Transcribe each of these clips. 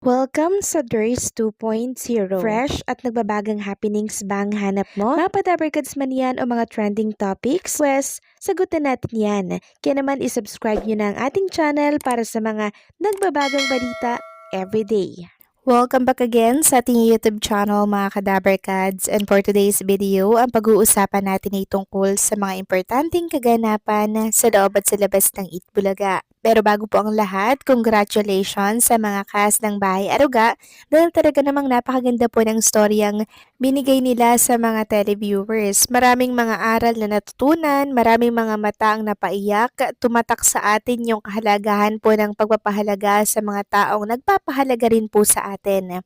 Welcome sa DRS 2.0. Fresh at nagbabagang happenings ba ang hanap mo? Mga padabarkads man yan o mga trending topics? Pwes, sagutin natin yan. Kaya naman isubscribe nyo na ang ating channel para sa mga nagbabagang balita everyday. Welcome back again sa ating YouTube channel mga Kadabarkads, and for today's video, ang pag-uusapan natin ay tungkol sa mga importanteng kaganapan sa loob at sa labas ng Itbulaga. Pero bago po ang lahat, congratulations sa mga cast ng Bahay Aruga dahil talaga namang napakaganda po ng storyang binigay nila sa mga televiewers. Maraming mga aral na natutunan, maraming mga mata ang napaiyak, tumatak sa atin yung kahalagahan po ng pagpapahalaga sa mga taong nagpapahalaga rin po sa atin.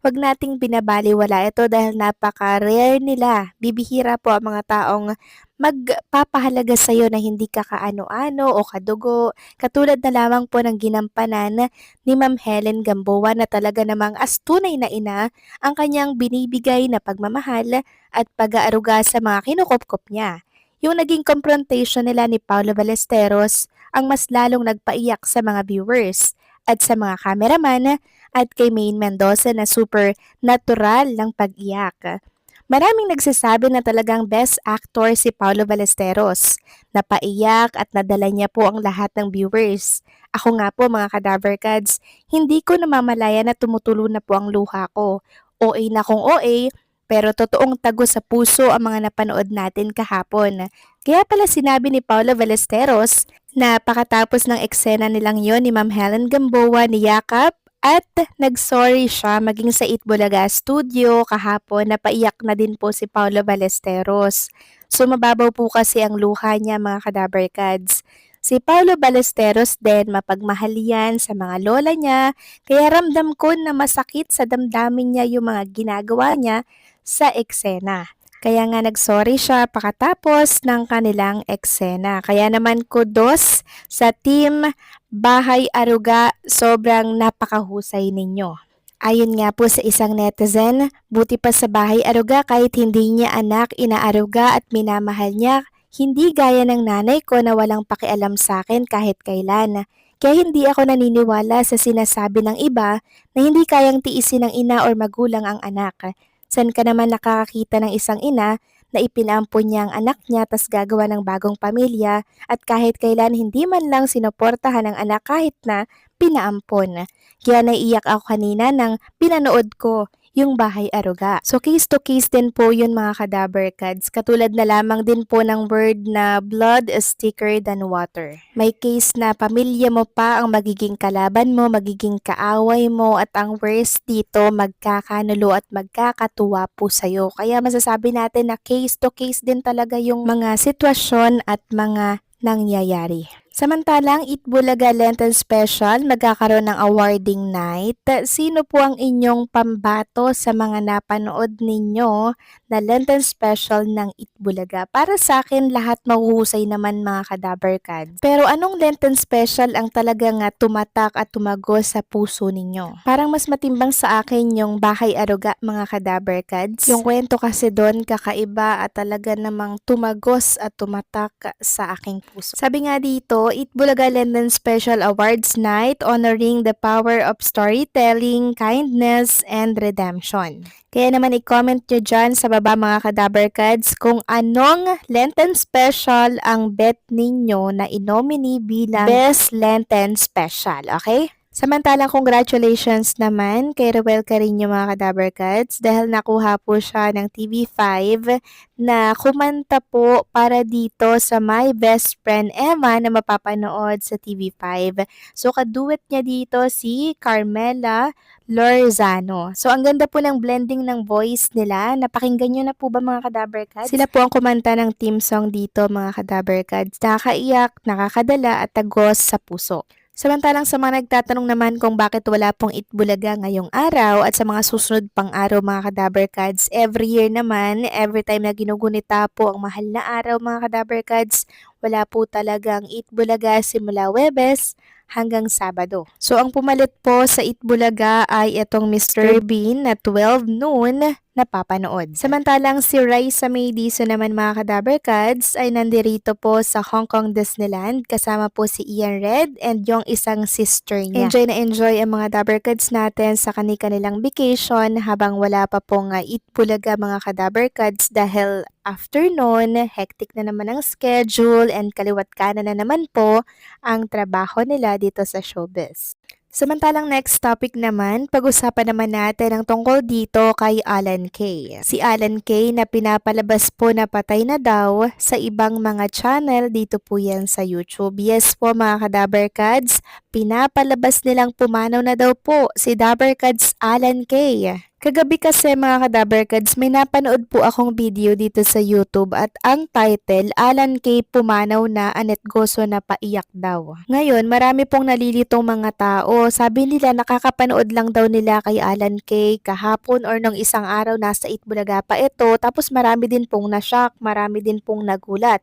Huwag nating binabaliwala ito dahil napaka-rare nila. Bibihira po ang mga taong magpapahalaga sa iyo na hindi ka kaano-ano o kadugo. Katulad na lamang po ng ginampanan ni Ma'am Helen Gamboa na talaga namang as tunay na ina ang kanyang binibigay na pagmamahal at pag-aaruga sa mga kinukupkop niya. Yung naging confrontation nila ni Paulo Ballesteros ang mas lalong nagpaiyak sa mga viewers at sa mga cameraman at kay Maine Mendoza na super natural ng pag-iyak. Maraming nagsasabi na talagang best actor si Paulo Ballesteros. Napaiyak at nadala niya po ang lahat ng viewers. Ako nga po mga Kadabarkads, hindi ko namamalaya na tumutulo na po ang luha ko. OA na kung OA, pero totoong tago sa puso ang mga napanood natin kahapon. Kaya pala sinabi ni Paulo Ballesteros na pakatapos ng eksena nilang yon ni Ma'am Helen Gamboa ni Yakap at nag-sorry siya maging sa Itbulaga Studio kahapon, napaiyak na din po si Paulo Ballesteros. So mababaw po kasi ang luha niya mga Kadabarkads. Si Paulo Ballesteros din mapagmahal yan sa mga lola niya, kaya ramdam ko na masakit sa damdamin niya yung mga ginagawa niya sa eksena. Kaya nga nag-sorry siya pakatapos ng kanilang eksena. Kaya naman kudos sa team Bahay Aruga, sobrang napakahusay ninyo. Ayon nga po sa isang netizen, buti pa sa Bahay Aruga kahit hindi niya anak, inaaruga at minamahal niya, hindi gaya ng nanay ko na walang pakialam sa akin kahit kailan. Kaya hindi ako naniniwala sa sinasabi ng iba na hindi kayang tiisin ng ina or magulang ang anak. San ka naman nakakakita ng isang ina na ipinaampon niya ang anak niya tas gagawa ng bagong pamilya at kahit kailan hindi man lang sinuportahan ang anak kahit na pinaampon. Kaya naiiyak ako kanina nang pinanood ko yung Bahay Aruga. So case to case din po yun mga Kadabarkads. Katulad na lamang din po ng word na blood is thicker than water. May case na pamilya mo pa ang magiging kalaban mo, magiging kaaway mo at ang worst dito magkakanulo at magkakatuwa po sa'yo. Kaya masasabi natin na case to case din talaga yung mga sitwasyon at mga nangyayari. Samantalang Itbulaga Lenten Special magkakaroon ng awarding night. Sino po ang inyong pambato sa mga napanood ninyo na Lenten Special ng Itbulaga? Para sa akin lahat mahuhusay naman mga Kadabarkads. Pero anong Lenten Special ang talagang tumatak at tumagos sa puso ninyo? Parang mas matimbang sa akin yung Bahay Aruga mga Kadabarkads. Yung kwento kasi doon kakaiba at talaga namang tumagos at tumatak sa aking puso. Sabi nga dito, Itbulaga Lenten Special Awards Night honoring the power of storytelling, kindness, and redemption. Kaya naman i-comment nyo dyan sa baba mga Kadabarkads kung anong Lenten Special ang bet ninyo na inominee bilang Best Lenten Special, okay? Samantalang congratulations naman kay Ruel Carino mga Kadabarkads dahil nakuha po siya ng TV5 na kumanta po para dito sa My Best Friend Emma na mapapanood sa TV5. So kaduet niya dito si Carmela Lorzano. So ang ganda po ng blending ng voice nila. Napakinggan nyo na po ba mga Kadabarkads? Sila po ang kumanta ng theme song dito mga Kadabarkads. Nakakaiyak, nakakadala at tagos sa puso. Samantalang sa mga nagtatanong naman kung bakit wala pong Itbulaga ngayong araw at sa mga susunod pang araw mga Kadabarkads, every year naman, every time na ginugunita po ang mahal na araw mga Kadabarkads, wala po talagang Itbulaga simula Huwebes hanggang Sabado. So ang pumalit po sa Itbulaga ay itong Mr. Bean na 12 noon napapanood. Samantalang si Raisa May Dizon naman mga Kadaberkads ay nandirito po sa Hong Kong Disneyland kasama po si Ian Red and yung isang sister niya. Enjoy na enjoy ang mga Daberkads natin sa kanilang vacation habang wala pa pong Eat Bulaga mga Kadaberkads dahil afternoon, hectic na naman ang schedule and kaliwat kanan na naman po ang trabaho nila dito sa showbiz. Samantalang next topic naman, pag-usapan naman natin ang tungkol dito kay Alan Kay. Si Alan Kay na pinapalabas po na patay na daw sa ibang mga channel dito po yan sa YouTube. Yes po mga ka-Daberkads, pinapalabas nilang pumanaw na daw po si Daberkads Alan Kay. Kagabi kasi mga ka-Daberkads, may napanood po akong video dito sa YouTube at ang title, Alan Kay pumanaw na, Anet Goso na paiyak daw. Ngayon, marami pong nalilitong mga tao. Sabi nila nakakapanood lang daw nila kay Alan Kay kahapon or nung isang araw nasa Itbulaga pa ito. Tapos marami din pong na-shock, marami din pong nagulat.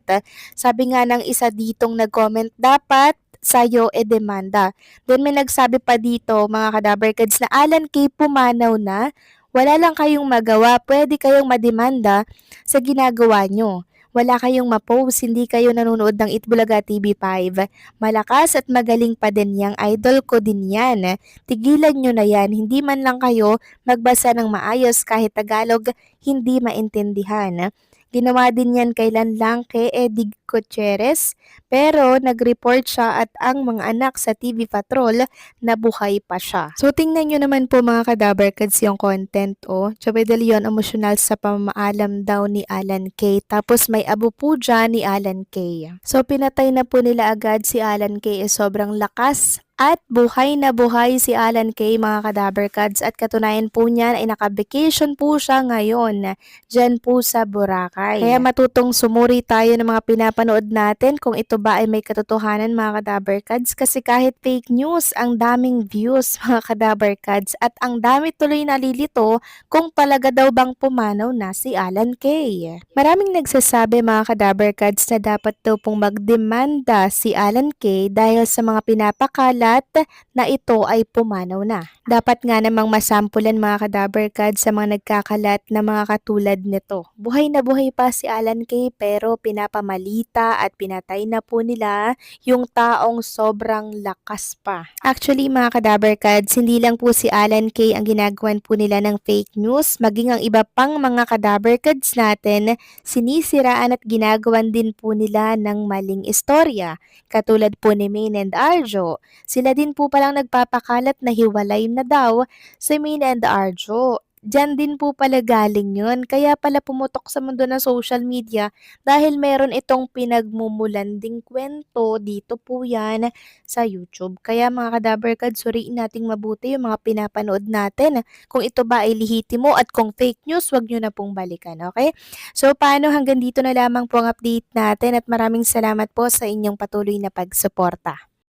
Sabi nga ng isa ditong nag-comment, dapat sa'yo demanda. Then may nagsabi pa dito mga ka-Daberkads na Alan Kay pumanaw na, wala lang kayong magawa, pwede kayong mademanda sa ginagawa nyo. Wala kayong ma-post, hindi kayo nanonood ng Itbulaga TV5. Malakas at magaling pa din yang idol ko din yan. Tigilan nyo na yan, hindi man lang kayo magbasa ng maayos kahit Tagalog, hindi maintindihan. Ginawa din yan kailan lang kay Eddie Gutierrez pero nag-report siya at ang mga anak sa TV Patrol na buhay pa siya. So tingnan nyo naman po mga Kadaberkads yung content Joey De Leon emosyonal sa pamaalam daw ni Alan Kay tapos may abo po dyan ni Alan Kay. So pinatay na po nila agad si Alan Kay sobrang lakas at buhay na buhay si Alan Kay mga Kadaberkads at katunayan po niyan ay naka-vacation po siya ngayon dyan po sa Boracay. Kaya matutong sumuri tayo ng mga pinapanood natin kung ito ba ay may katotohanan mga Kadaberkads kasi kahit fake news ang daming views mga Kadaberkads at ang dami tuloy nalilito kung talaga daw bang pumanaw na si Alan Kay. Maraming nagsasabi mga Kadaberkads na dapat daw pong magdemanda si Alan Kay dahil sa mga pinapakalat na ito ay pumanaw na. Dapat nga namang masampulan mga Kadaberkads sa mga nagkakalat na mga katulad nito. Buhay na buhay pa si Alan Kay pero pinapamalita at pinatay na po nila yung taong sobrang lakas pa. Actually mga Kadaberkads, hindi lang po si Alan Kay ang ginagawan po nila ng fake news, maging ang iba pang mga Kadaberkads natin, sinisiraan at ginagawan din po nila ng maling istorya. Katulad po ni Maine and Arjo. Sila din po palang nagpapakalat na hiwalay na daw si Maine and Arjo. Diyan din po pala galing yun. Kaya pala pumutok sa mundo ng social media dahil meron itong pinagmumulanding kwento dito po yan sa YouTube. Kaya mga Kadaberkads, suriin nating mabuti yung mga pinapanood natin. Kung ito ba ay lihitimo at kung fake news, wag nyo na pong balikan. Okay? So paano hanggang dito na lamang po ang update natin at maraming salamat po sa inyong patuloy na pagsuporta.